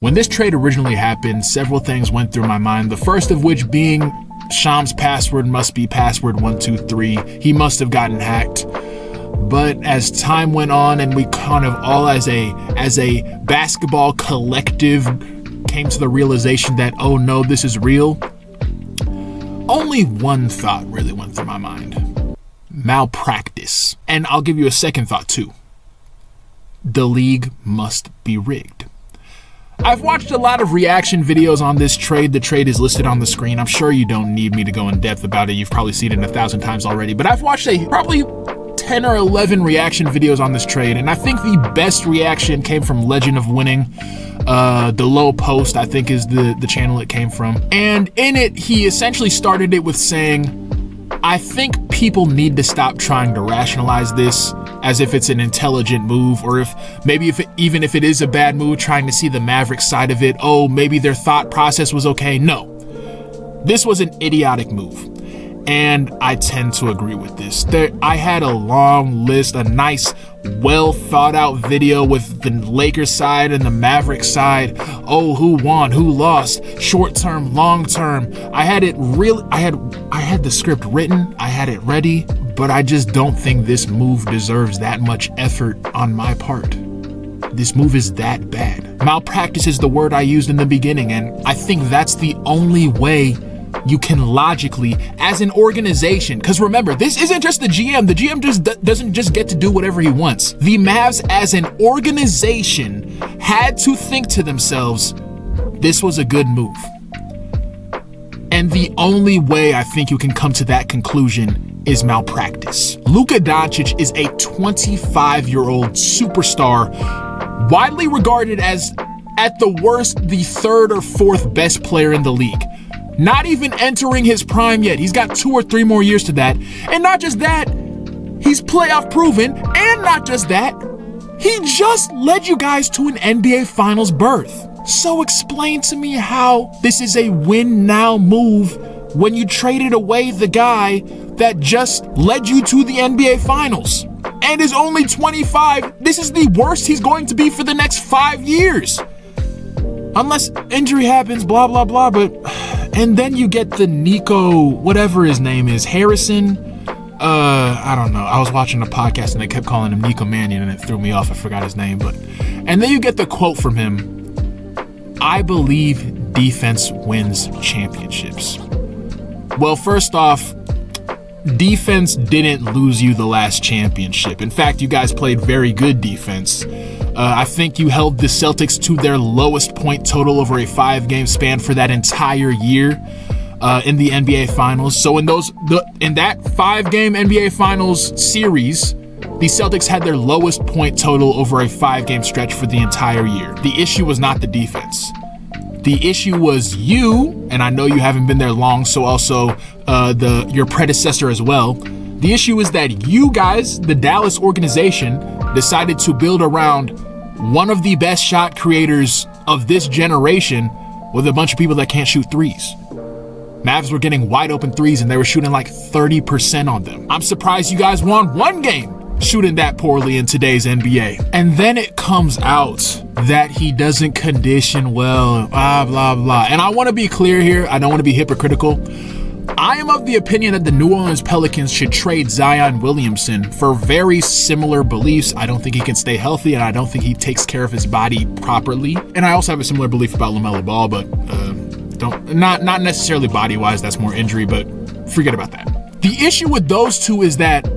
When this trade originally happened, several things went through my mind. The first of which being Sham's password must be password 123. He must have gotten hacked. But as time went on and we kind of all as a basketball collective came to the realization that, oh no, this is real, only one thought really went through my mind. Malpractice. And I'll give you a second thought too. The league must be rigged. I've watched a lot of reaction videos on this trade. The trade is listed on the screen. I'm sure you don't need me to go in depth about it. You've probably seen it 1,000 times already. But I've watched probably 10 or 11 reaction videos on this trade. And I think the best reaction came from Legend of Winning. The Low Post, I think, is the channel it came from. And in it, he essentially started it with saying, I think people need to stop trying to rationalize this as if it's an intelligent move, or even if it is a bad move, trying to see the Maverick side of it. Oh, maybe their thought process was okay. No, this was an idiotic move. And I tend to agree with this. I had a long list, a nice, well thought out video with the Lakers side and the Maverick side. Oh, who won, who lost, short term, long term. I had the script written, I had it ready, but I just don't think this move deserves that much effort on my part. This move is that bad. Malpractice is the word I used in the beginning, and I think that's the only way you can logically, as an organization, because remember, this isn't just the GM. The GM just doesn't just get to do whatever he wants. The Mavs as an organization had to think to themselves, this was a good move. And the only way I think you can come to that conclusion is malpractice. Luka Doncic is a 25-year-old superstar, widely regarded as, at the worst, the third or fourth best player in the league. Not even entering his prime yet. He's got 2 or 3 more years to that. And not just that, he's playoff proven. And not just that, he just led you guys to an NBA Finals berth. So explain to me how this is a win now move when you traded away the guy that just led you to the NBA Finals and is only 25. This is the worst he's going to be for the next 5 years. Unless injury happens, blah, blah, blah. And then you get the Nico, whatever his name is, Harrison. I don't know. I was watching a podcast and they kept calling him Nico Mannion and it threw me off. I forgot his name. And then you get the quote from him. I believe defense wins championships. Well, first off, defense didn't lose you the last championship. In fact, you guys played very good defense. I think you held the Celtics to their lowest point total over a 5-game span for that entire year in the NBA Finals. So in that 5-game NBA Finals series, the Celtics had their lowest point total over a 5-game stretch for the entire year. The issue was not the defense. The issue was you, and I know you haven't been there long, so also your predecessor as well. The issue is that you guys, the Dallas organization, decided to build around one of the best shot creators of this generation with a bunch of people that can't shoot threes. Mavs were getting wide open threes and they were shooting like 30% on them. I'm surprised you guys won one game shooting that poorly in today's NBA. And then it comes out that he doesn't condition well, blah, blah, blah. And I want to be clear here. I don't want to be hypocritical. I am of the opinion that the New Orleans Pelicans should trade Zion Williamson for very similar beliefs. I don't think he can stay healthy, and I don't think he takes care of his body properly. And I also have a similar belief about LaMelo Ball, but not necessarily body-wise. That's more injury, but forget about that. The issue with those two is that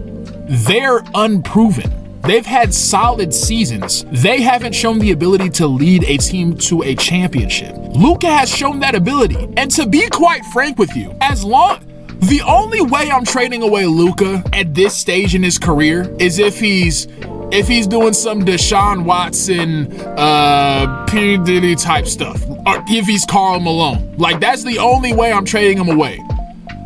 they're unproven. They've had solid seasons. They haven't shown the ability to lead a team to a championship. Luka has shown that ability. And to be quite frank with you, the only way I'm trading away Luka at this stage in his career is if he's doing some Deshaun Watson, P. Diddy type stuff, or if he's Karl Malone. Like, that's the only way I'm trading him away.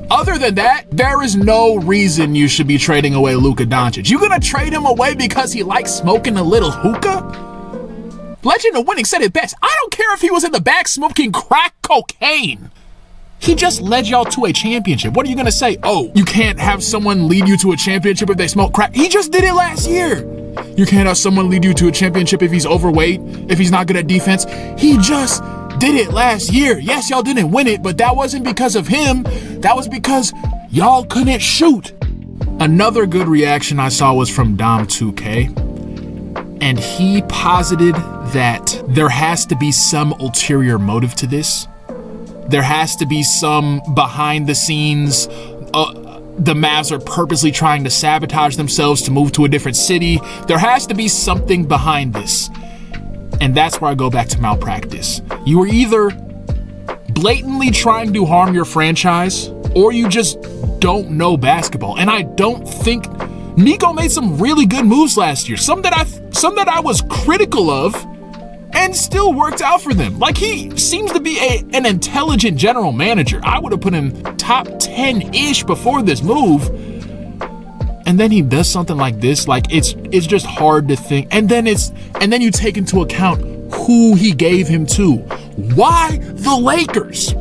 Other than that, there is no reason you should be trading away Luka Doncic. You gonna trade him away because he likes smoking a little hookah? Legend of Winning said it best. I don't care if he was in the back smoking crack cocaine. He just led y'all to a championship. What are you gonna say? Oh, you can't have someone lead you to a championship if they smoke crack? He just did it last year. You can't have someone lead you to a championship if he's overweight, if he's not good at defense. He just did it last year. Yes, y'all didn't win it, but that wasn't because of him. That was because y'all couldn't shoot. Another good reaction I saw was from Dom2K, and he posited that there has to be some ulterior motive to this. There has to be some behind the scenes, the Mavs are purposely trying to sabotage themselves to move to a different city. There has to be something behind this. And that's where I go back to malpractice. You are either blatantly trying to harm your franchise, or you just don't know basketball. And I don't think Nico made some really good moves last year. Some that I was critical of, and still worked out for them. Like, he seems to be an intelligent general manager. I would have put him top 10-ish before this move. And then he does something like this. Like, it's just hard to think. And then you take into account who he gave him to. Why the Lakers?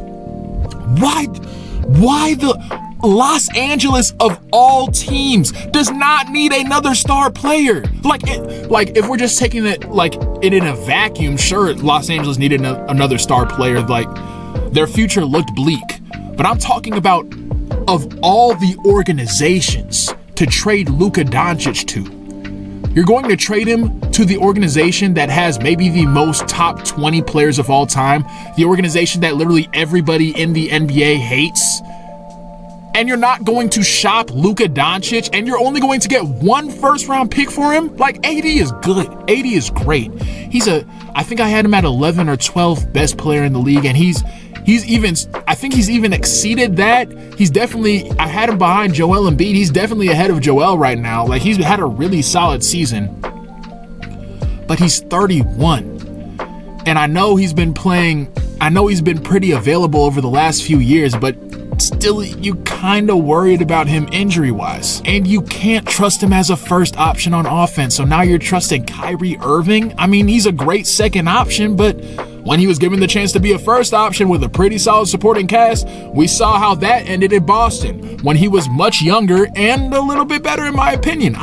Why the Los Angeles of all teams does not need another star player? Like if we're just taking it like it in a vacuum, sure, Los Angeles needed another star player. Like, their future looked bleak. But I'm talking about, of all the organizations to trade Luka Doncic to, you're going to trade him to the organization that has maybe the most top 20 players of all time, the organization that literally everybody in the NBA hates. And you're not going to shop Luka Doncic, and you're only going to get one first-round pick for him? Like, AD is good. AD is great. I think I had him at 11 or 12 best player in the league, and I think he's even exceeded that. I had him behind Joel Embiid. He's definitely ahead of Joel right now. Like, he's had a really solid season, but he's 31. And I know he's been pretty available over the last few years, but still, you kind of worried about him injury-wise. And you can't trust him as a first option on offense. So now you're trusting Kyrie Irving? I mean, he's a great second option, but when he was given the chance to be a first option with a pretty solid supporting cast, we saw how that ended in Boston when he was much younger and a little bit better, in my opinion.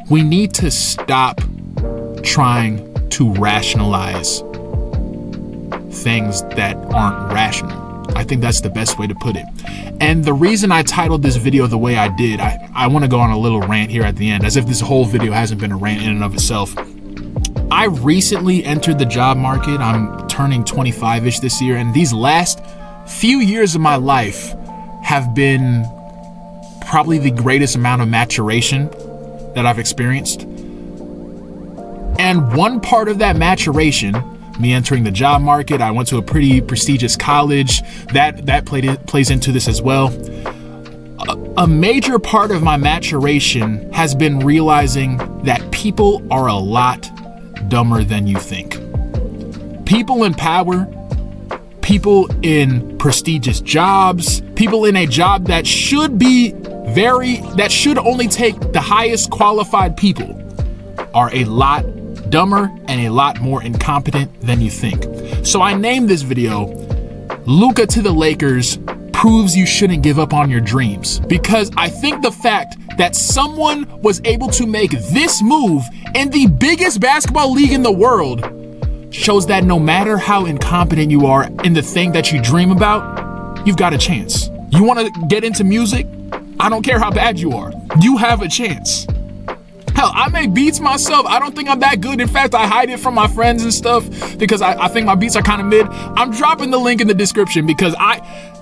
We need to stop trying to rationalize things that aren't rational. I think that's the best way to put it. And the reason I titled this video the way I did, I want to go on a little rant here at the end, as if this whole video hasn't been a rant in and of itself. I recently entered the job market. I'm turning 25-ish this year, and these last few years of my life have been probably the greatest amount of maturation that I've experienced. And one part of that maturation, me entering the job market, I went to a pretty prestigious college, that plays into this as well. A major part of my maturation has been realizing that people are a lot dumber than you think. People in power, people in prestigious jobs, people in a job that should only take the highest qualified people, are a lot dumber and a lot more incompetent than you think. So I named this video Luka to the Lakers proves you shouldn't give up on your dreams, because I think the fact that someone was able to make this move in the biggest basketball league in the world shows that no matter how incompetent you are in the thing that you dream about, you've got a chance. You want to get into music? I don't care how bad you are. You have a chance. Hell, I make beats myself. I don't think I'm that good. In fact, I hide it from my friends and stuff because I think my beats are kind of mid. I'm dropping the link in the description because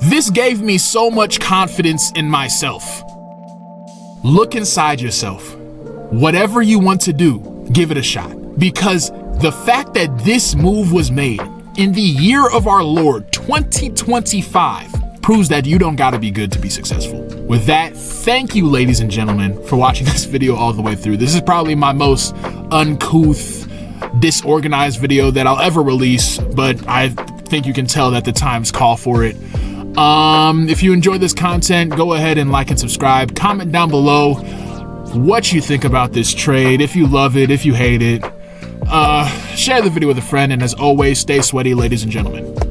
this gave me so much confidence in myself. Look inside yourself. Whatever you want to do, give it a shot. Because the fact that this move was made in the year of our Lord, 2025, proves that you don't gotta be good to be successful. With that, thank you, ladies and gentlemen, for watching this video all the way through. This is probably my most uncouth, disorganized video that I'll ever release, but I think you can tell that the times call for it. If you enjoy this content, go ahead and like and subscribe. Comment down below what you think about this trade, if you love it, if you hate it. Share the video with a friend, and as always, stay sweaty, ladies and gentlemen.